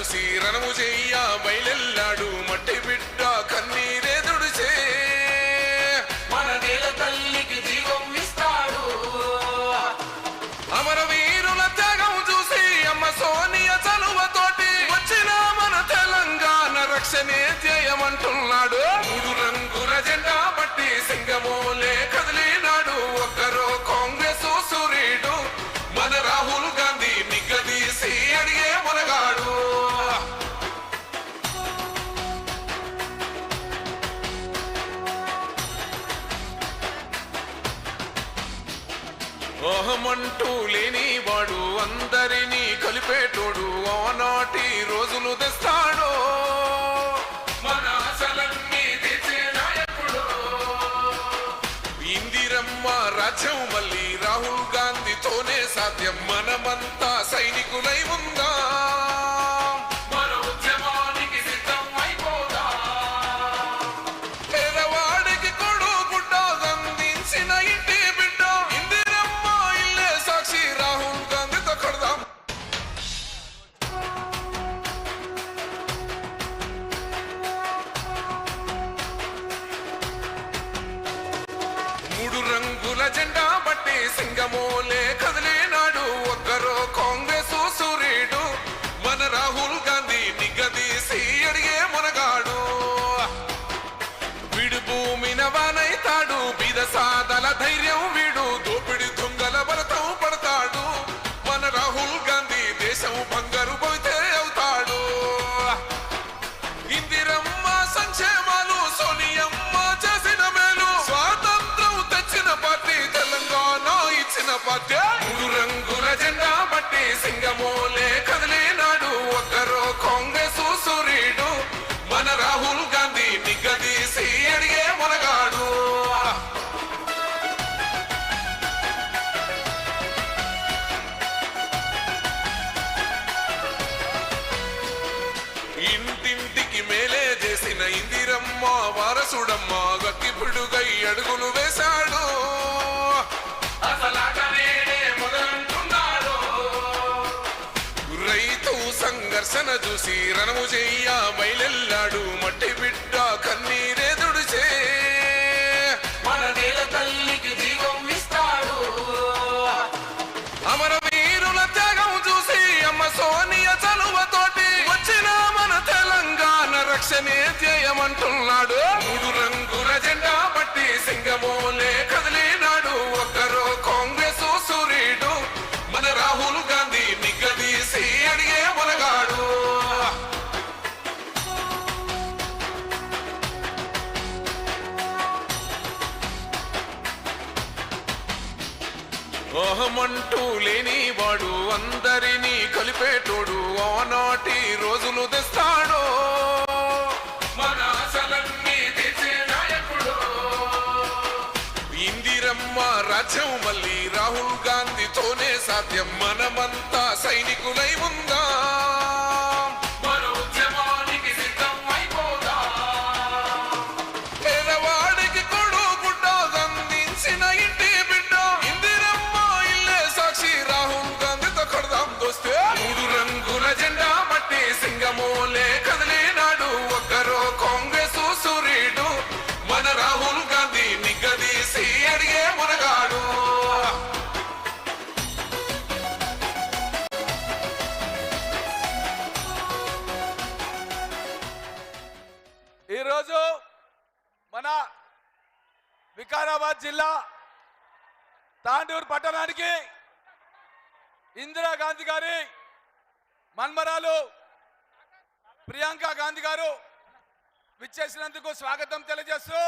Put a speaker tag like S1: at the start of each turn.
S1: చూసి రణము చెయ్య బయలెల్లాడు మట్టి బిడ్డ కన్నీరెదుడుచే
S2: మన నేల తల్లికి జీవం ఇస్తాడు.
S1: అమరవీరుల త్యాగం చూసి అమ్మ సోనియ చలువతోటి వచ్చిన మన తెలంగాణ రక్షణే ధ్యేయమంటున్నాడు. 3 రంగుల జెండా బట్టి సింగమోలే కదిలినాడు ఒక్కరో కాంగ్రెస్ సూర్యుడు మన రాహుల్ గాంధీ నిగ్గదీసి అడిగే మునగాడు. ఓహమంటూ లేని వాడు అందరినీ కలిపేటోడు ఆనాటి రోజులు తెస్తాడు. మన ఆశలన్నీ తెచ్చే నాయకుడు ఇందిరమ్మ రాజ్యం మళ్ళీ రాహుల్ గాంధీతోనే సాధ్యం. మనమంతా సైనికులై ఉందా మన ఉద్యమానికి సిద్ధం అయిపోదా. పేదవాడికి కొడు గుడ్డ అందించిన ఇంటి బిడ్డ ఇందిరమ్మ ఇల్లే సాక్షి రాహుల్ గాంధీతో కొడదాం. మూడు రంగుల జెండా బట్టి సింగమోలే కదిలినాడు ఒక్కరో కాంగ్రెస్ సూర్యుడు మన రాహుల్ గాంధీ నిగ్గదీసి అడిగే మునగాడు. వీడు భూమిన వానైతాడు బీద సాదల ధైర్యం వీడు దోపిడి దొంగల బలతం పడతాడు. మన రాహుల్ గాంధీ దేశం బంగారు పోతే అవుతాడు. ఇందిరమ్మ సంక్షేమాలు సోనియమ్మ చేసిన మేలు స్వాతంత్రం తెచ్చిన పార్టీ తెలంగాణ ఇచ్చిన పార్టీ. 3 రంగుల జెండా బట్టి సింగమోలే కదిలినాడు ఒక్కరో కాంగ్రెస్ సూర్యుడు మన రాహుల్ గాంధీ నిగ్గదీసి అడిగే మునగాడు. ఇంటింటికి మేలే చేసిన ఇందిరమ్మ వారసుడమ్మ గట్టి పిడుగై అడుగులు వేశాడు. రైతు సంఘర్షణ చూసి రణము చెయ్య బయలెల్లాడు మట్టి బిడ్డ కన్నీరెదుడుచే
S2: మన నేల తల్లికి జీవం ఇస్తాడు.
S1: అమరవీరుల త్యాగం చూసి అమ్మ సోనియ చలువతోటి వచ్చిన మన తెలంగాణ రక్షణే ధ్యేయమంటున్నాడు. 3 రంగుల జెండా బట్టి సింగమోలే కదిలినాడు ఒక్కరో కాంగ్రెస్ సూర్యుడు మన రాహుల్ గాంధీ నిగ్గదీసి అడిగే మునగాడు. ఓహమంటూ లేని వాడు అందరినీ కలిపేటోడు ఆనాటి రోజులు తెస్తాడు. మన ఆశలన్నీ తెచ్చే నాయకుడు ఇందిరమ్మ రాజ్యం మళ్ళీ రాహుల్ గాంధీతోనే సాధ్యం. మనమంతా సైనికులై ఉందా మన ఉద్యమానికి సిద్ధం అయిపోదా. పేదవాడికి కొడు గుడ్డ అందించిన ఇంటి బిడ్డ ఇందిరమ్మ ఇల్లే సాక్షి రాహుల్ గాంధీతో కొడదాం దోస్తే. 3 రంగుల జెండా బట్టి సింగమోలే కదిలినాడు ఒక్కరో కాంగ్రెస్ సూర్యుడు మన రాహుల్ గాంధీ నిగ్గదీసి అడిగే మునగాడు.
S3: ఈరోజు మన వికారాబాద్ జిల్లా తాండూరు పట్టణానికి ఇందిరాగాంధీ గారి మన్మరాలు ప్రియాంక గాంధీ గారు విచ్చేసినందుకు స్వాగతం తెలియజేస్తూ